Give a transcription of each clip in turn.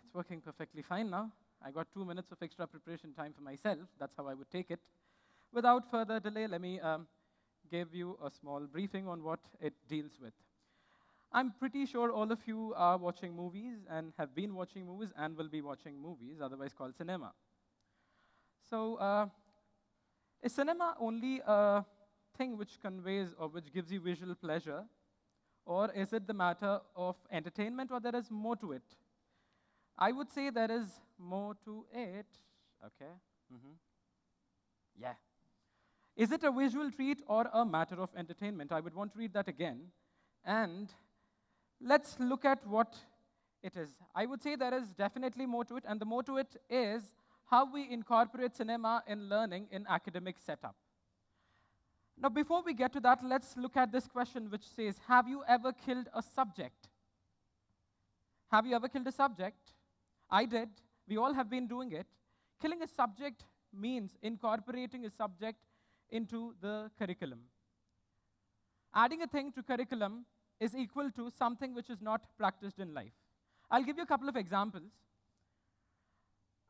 It's working perfectly fine now. I got 2 minutes of extra preparation time for myself. That's how I would take it. Without further delay, let me give you a small briefing on what it deals with. I'm pretty sure all of you are watching movies and have been watching movies and will be watching movies, otherwise called cinema. So, is cinema only a thing which conveys or which gives you visual pleasure? Or is it the matter of entertainment, or there is more to it? I would say there is more to it. Okay. Yeah. Is it a visual treat or a matter of entertainment? I would want to read that again. And let's look at what it is. I would say there is definitely more to it, and the more to it is how we incorporate cinema in learning in academic setup. Now, before we get to that, let's look at this question which says, have you ever killed a subject? Have you ever killed a subject? I did. We all have been doing it. Killing a subject means incorporating a subject into the curriculum. Adding a thing to curriculum is equal to something which is not practiced in life. I'll give you a couple of examples.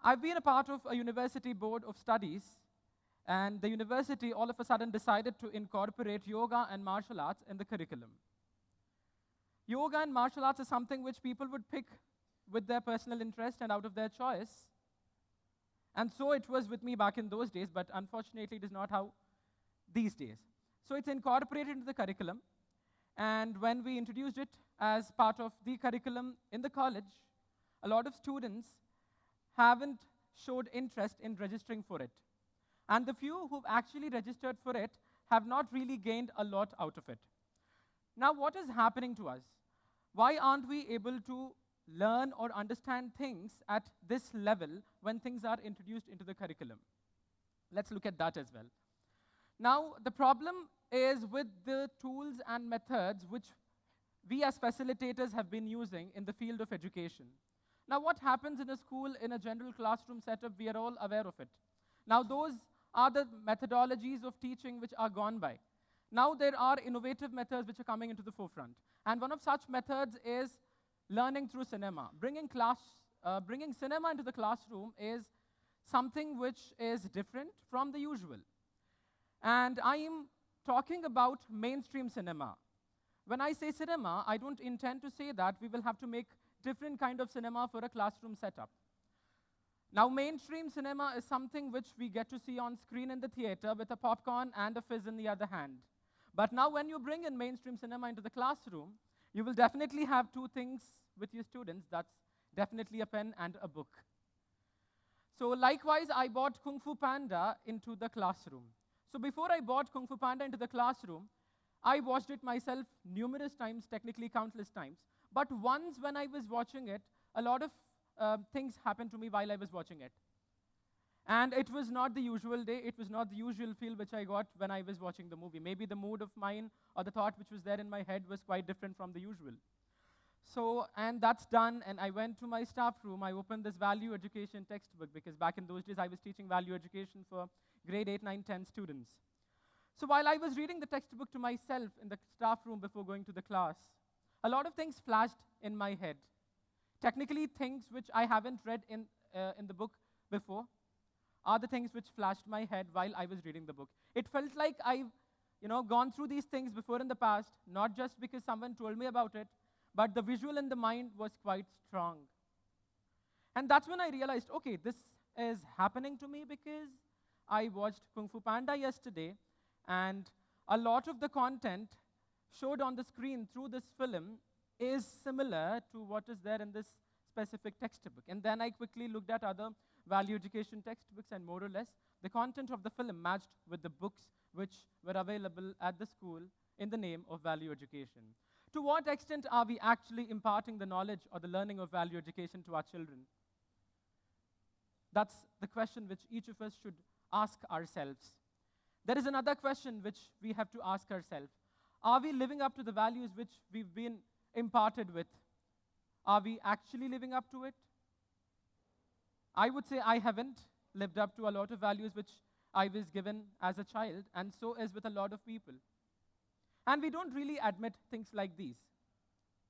I've been a part of a university board of studies, and the university all of a sudden decided to incorporate yoga and martial arts in the curriculum. Yoga and martial arts is something which people would pick with their personal interest and out of their choice. And so it was with me back in those days, but unfortunately it is not how these days. So it's incorporated into the curriculum, and when we introduced it as part of the curriculum in the college, a lot of students haven't showed interest in registering for it. And the few who've actually registered for it have not really gained a lot out of it. Now, what is happening to us? Why aren't we able to learn or understand things at this level when things are introduced into the curriculum? Let's look at that as well. Now, the problem is with the tools and methods which we as facilitators have been using in the field of education. Now, what happens in a school, in a general classroom setup, we are all aware of it. Now, those are the methodologies of teaching which are gone by. Now, there are innovative methods which are coming into the forefront. And one of such methods is learning through cinema. Bringing cinema into the classroom is something which is different from the usual. And I am talking about mainstream cinema. When I say cinema, I don't intend to say that we will have to make different kind of cinema for a classroom setup. Now, mainstream cinema is something which we get to see on screen in the theater with a popcorn and a fizz in the other hand. But now when you bring in mainstream cinema into the classroom, you will definitely have two things with your students. That's definitely a pen and a book. So likewise, I bought Kung Fu Panda into the classroom. So before I bought Kung Fu Panda into the classroom, I watched it myself numerous times, technically countless times. But once when I was watching it, a lot of things happened to me while I was watching it. And it was not the usual day, it was not the usual feel which I got when I was watching the movie. Maybe the mood of mine or the thought which was there in my head was quite different from the usual. So, and that's done, and I went to my staff room, I opened this value education textbook, because back in those days I was teaching value education for grade 8, 9, 10 students. So while I was reading the textbook to myself in the staff room before going to the class, a lot of things flashed in my head. Technically, things which I haven't read in the book before are the things which flashed my head while I was reading the book. It felt like I've gone through these things before in the past, not just because someone told me about it, but the visual in the mind was quite strong. And that's when I realized, okay, this is happening to me because I watched Kung Fu Panda yesterday, and a lot of the content showed on the screen through this film is similar to what is there in this specific textbook. And then I quickly looked at other value education textbooks, and more or less, the content of the film matched with the books which were available at the school in the name of value education. To what extent are we actually imparting the knowledge or the learning of value education to our children? That's the question which each of us should ask ourselves. There is another question which we have to ask ourselves. Are we living up to the values which we've been imparted with? Are we actually living up to it? I would say I haven't lived up to a lot of values which I was given as a child, and so is with a lot of people. And we don't really admit things like these.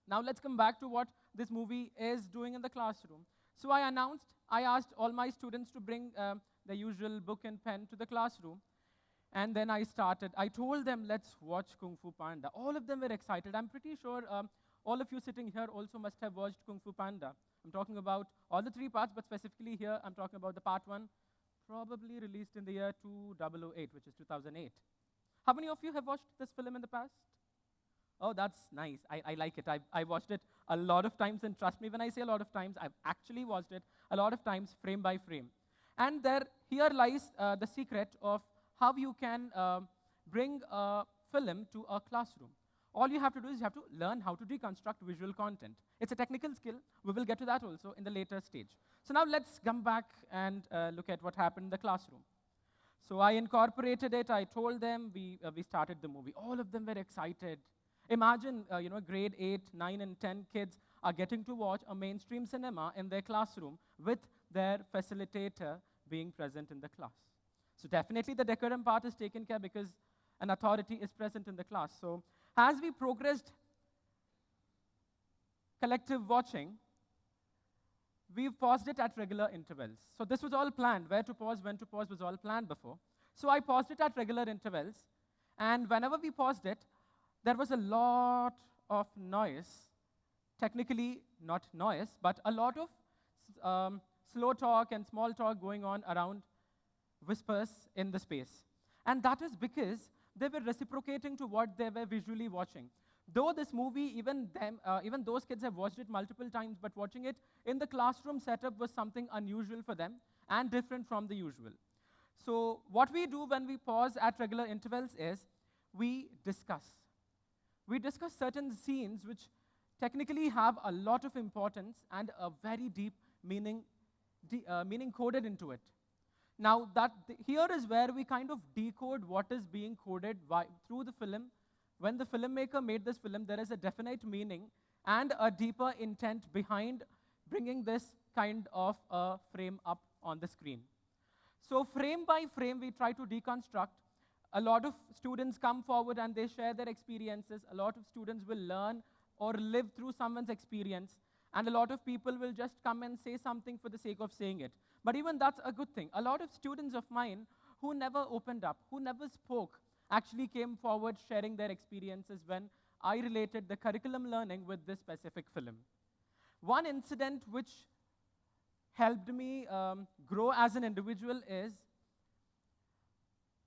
Now let's come back to what this movie is doing in the classroom. So I asked all my students to bring the usual book and pen to the classroom. And then I told them, let's watch Kung Fu Panda. All of them were excited. I'm pretty sure all of you sitting here also must have watched Kung Fu Panda. I'm talking about all the three parts, but specifically here, I'm talking about the part one, probably released in the year 2008, which is 2008. How many of you have watched this film in the past? Oh, that's nice. I like it. I watched it a lot of times, and trust me when I say a lot of times, I've actually watched it a lot of times, frame by frame. And here lies the secret of how you can bring a film to a classroom. All you have to do is you have to learn how to deconstruct visual content. It's a technical skill. We will get to that also in the later stage. So now let's come back and look at what happened in the classroom. So I incorporated it. I told them we started the movie. All of them were excited. Imagine, grade 8, 9, and 10 kids are getting to watch a mainstream cinema in their classroom with their facilitator being present in the class. So definitely the decorum part is taken care because an authority is present in the class. So as we progressed collective watching, we've paused it at regular intervals. So this was all planned. Where to pause, when to pause was all planned before. So I paused it at regular intervals. And whenever we paused it, there was a lot of noise. Technically, not noise, but a lot of slow talk and small talk going on around whispers in the space. And that is because they were reciprocating to what they were visually watching. Though this movie, even those kids have watched it multiple times, but watching it in the classroom setup was something unusual for them and different from the usual. So what we do when we pause at regular intervals is we discuss. We discuss certain scenes which technically have a lot of importance and a very deep meaning coded into it. Now, here is where we kind of decode what is being coded through the film. When the filmmaker made this film, there is a definite meaning and a deeper intent behind bringing this kind of a frame up on the screen. So frame by frame, we try to deconstruct. A lot of students come forward and they share their experiences. A lot of students will learn or live through someone's experience. And a lot of people will just come and say something for the sake of saying it. But even that's a good thing. A lot of students of mine who never opened up, who never spoke, actually came forward sharing their experiences when I related the curriculum learning with this specific film. One incident which helped me grow as an individual is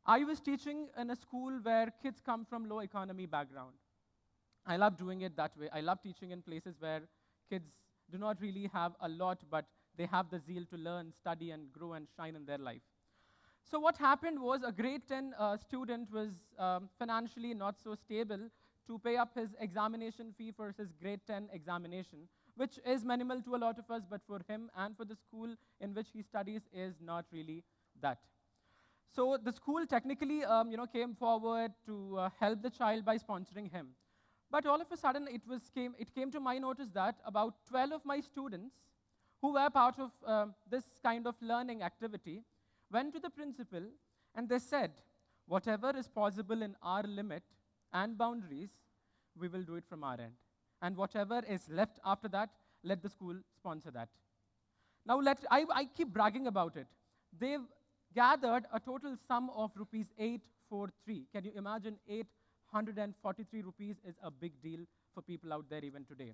I was teaching in a school where kids come from low economy background. I love doing it that way. I love teaching in places where kids do not really have a lot, but they have the zeal to learn, study, and grow and shine in their life. So what happened was a grade 10 student was financially not so stable to pay up his examination fee for his grade 10 examination, which is minimal to a lot of us, but for him and for the school in which he studies is not really that. So the school technically came forward to help the child by sponsoring him. But all of a sudden, it came to my notice that about 12 of my students who were part of this kind of learning activity went to the principal and they said, whatever is possible in our limit and boundaries, we will do it from our end. And whatever is left after that, let the school sponsor that. Now, I keep bragging about it. They've gathered a total sum of rupees 843. Can you imagine 843 rupees is a big deal for people out there even today.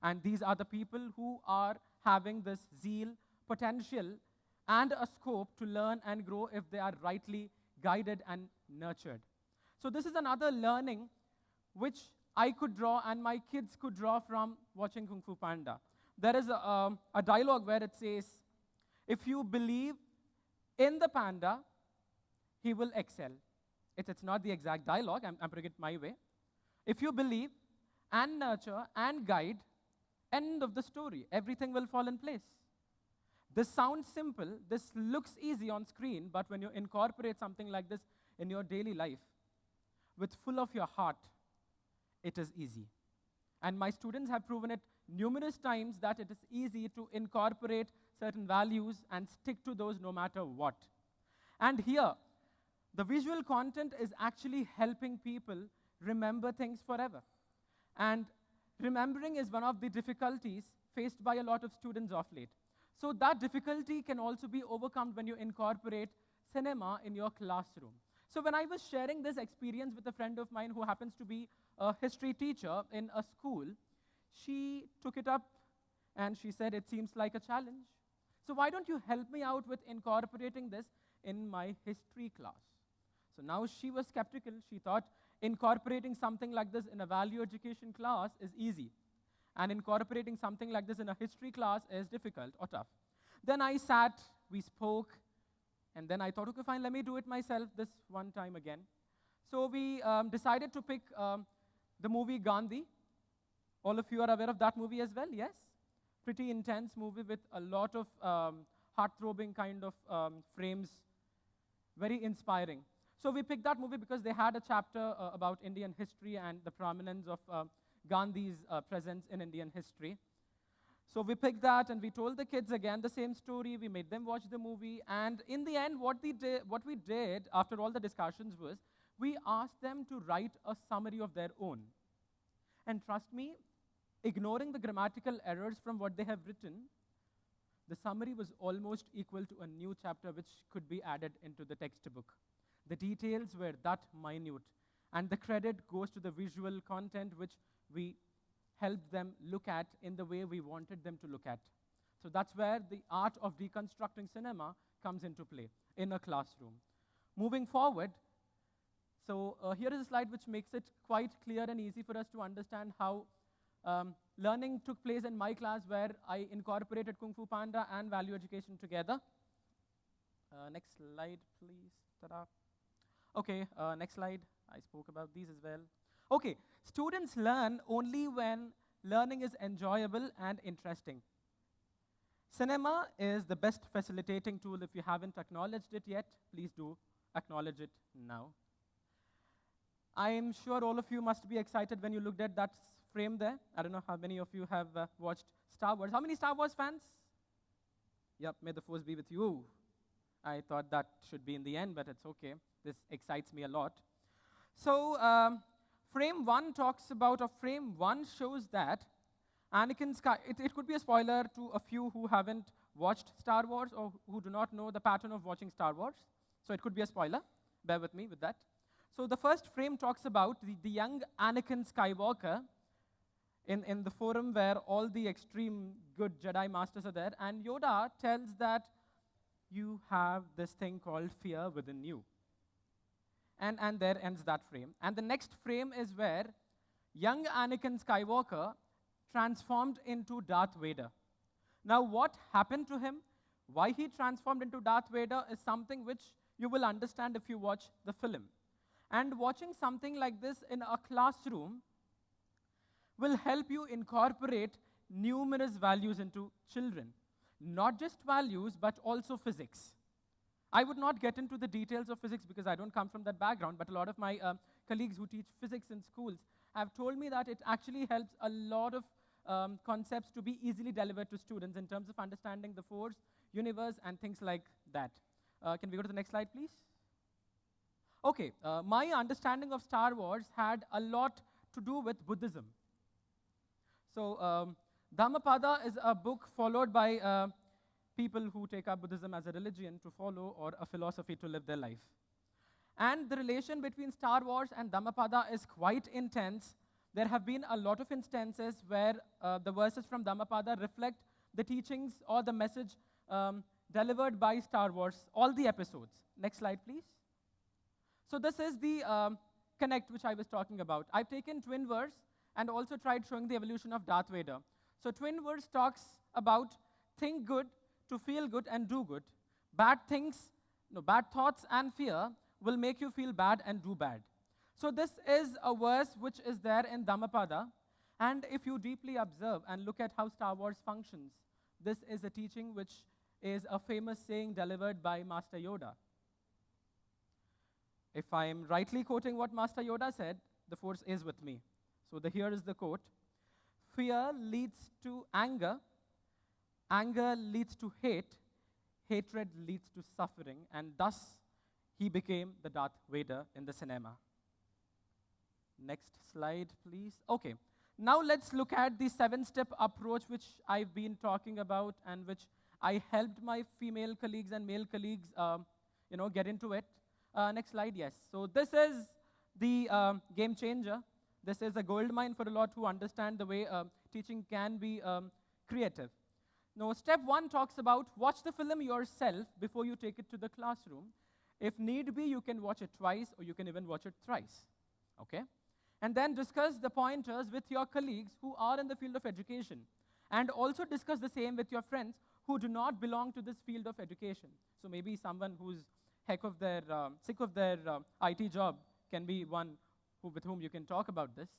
And these are the people who are having this zeal, potential, and a scope to learn and grow if they are rightly guided and nurtured. So this is another learning which I could draw and my kids could draw from watching Kung Fu Panda. There is a dialogue where it says, if you believe in the panda, he will excel. It's not the exact dialogue, I'm putting it my way. If you believe and nurture and guide, end of the story, everything will fall in place. This sounds simple, this looks easy on screen, but when you incorporate something like this in your daily life, with full of your heart, it is easy. And my students have proven it numerous times that it is easy to incorporate certain values and stick to those no matter what. And here, the visual content is actually helping people remember things forever. And remembering is one of the difficulties faced by a lot of students of late. So that difficulty can also be overcome when you incorporate cinema in your classroom. So when I was sharing this experience with a friend of mine who happens to be a history teacher in a school, she took it up and she said, it seems like a challenge. So why don't you help me out with incorporating this in my history class? So now she was skeptical. She thought incorporating something like this in a value education class is easy, and incorporating something like this in a history class is difficult or tough. Then I sat, we spoke, and then I thought, okay, fine, let me do it myself this one time again. So we decided to pick the movie Gandhi. All of you are aware of that movie as well, yes? Pretty intense movie with a lot of heart-throbbing kind of frames, very inspiring. So we picked that movie because they had a chapter about Indian history and the prominence of Gandhi's presence in Indian history. So we picked that and we told the kids again the same story. We made them watch the movie. And in the end, what we did after all the discussions was we asked them to write a summary of their own. And trust me, ignoring the grammatical errors from what they have written, the summary was almost equal to a new chapter which could be added into the textbook. The details were that minute, and the credit goes to the visual content which we helped them look at in the way we wanted them to look at. So that's where the art of deconstructing cinema comes into play in a classroom. Moving forward, so here is a slide which makes it quite clear and easy for us to understand how learning took place in my class, where I incorporated Kung Fu Panda and value education together. Next slide, please. Ta-da. Okay, next slide. I spoke about these as well. Okay, students learn only when learning is enjoyable and interesting. Cinema is the best facilitating tool. If you haven't acknowledged it yet, please do acknowledge it now. I am sure all of you must be excited when you looked at that frame there. I don't know how many of you have watched Star Wars. How many Star Wars fans? Yep, may the force be with you. I thought that should be in the end, but it's okay. This excites me a lot. So frame 1 talks about, or frame 1 shows that Anakin it could be a spoiler to a few who haven't watched Star Wars or who do not know the pattern of watching Star Wars. So it could be a spoiler. Bear with me with that. So the first frame talks about the young Anakin Skywalker in the forum where all the extreme good Jedi Masters are there, and Yoda tells that you have this thing called fear within you. And there ends that frame. And the next frame is where young Anakin Skywalker transformed into Darth Vader. Now, what happened to him, why he transformed into Darth Vader, is something which you will understand if you watch the film. And watching something like this in a classroom will help you incorporate numerous values into children. Not just values, but also physics. I would not get into the details of physics because I don't come from that background, but a lot of my colleagues who teach physics in schools have told me that it actually helps a lot of concepts to be easily delivered to students in terms of understanding the force, universe, and things like that. Can we go to the next slide, please? Okay, my understanding of Star Wars had a lot to do with Buddhism. So Dhammapada is a book followed by people who take up Buddhism as a religion to follow or a philosophy to live their life. And the relation between Star Wars and Dhammapada is quite intense. There have been a lot of instances where the verses from Dhammapada reflect the teachings or the message delivered by Star Wars, all the episodes. Next slide, please. So this is the connect which I was talking about. I've taken twin verse and also tried showing the evolution of Darth Vader. So twin verse talks about think good to feel good and do good. Bad thoughts and fear will make you feel bad and do bad. So this is a verse which is there in Dhammapada. And if you deeply observe and look at how Star Wars functions, this is a teaching which is a famous saying delivered by Master Yoda. If I am rightly quoting what Master Yoda said, the force is with me. So here is the quote. Fear leads to anger. Anger leads to hate. Hatred leads to suffering. And thus, he became the Darth Vader in the cinema. Next slide, please. Okay. Now let's look at the 7-step approach which I've been talking about and which I helped my female colleagues and male colleagues get into it. Next slide, yes. So this is the game changer. This is a gold mine for a lot who understand the way teaching can be creative. Now, step 1 talks about watch the film yourself before you take it to the classroom. If need be, you can watch it twice, or you can even watch it thrice. Okay? And then discuss the pointers with your colleagues who are in the field of education. And also discuss the same with your friends who do not belong to this field of education. So maybe someone who's sick of their IT job can be one with whom you can talk about this.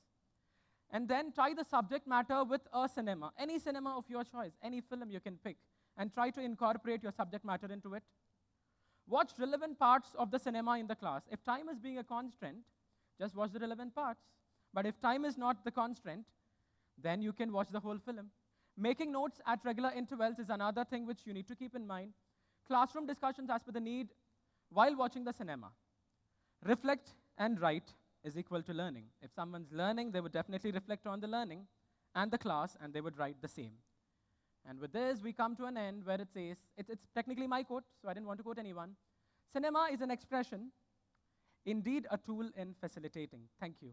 And then tie the subject matter with a cinema, any cinema of your choice, any film you can pick, and try to incorporate your subject matter into it. Watch relevant parts of the cinema in the class. If time is being a constraint, just watch the relevant parts. But if time is not the constraint, then you can watch the whole film. Making notes at regular intervals is another thing which you need to keep in mind. Classroom discussions as per the need while watching the cinema. Reflect and write is equal to learning. If someone's learning, they would definitely reflect on the learning and the class, and they would write the same. And with this, we come to an end where it says, it's technically my quote, so I didn't want to quote anyone. Cinema is an expression, indeed a tool in facilitating. Thank you.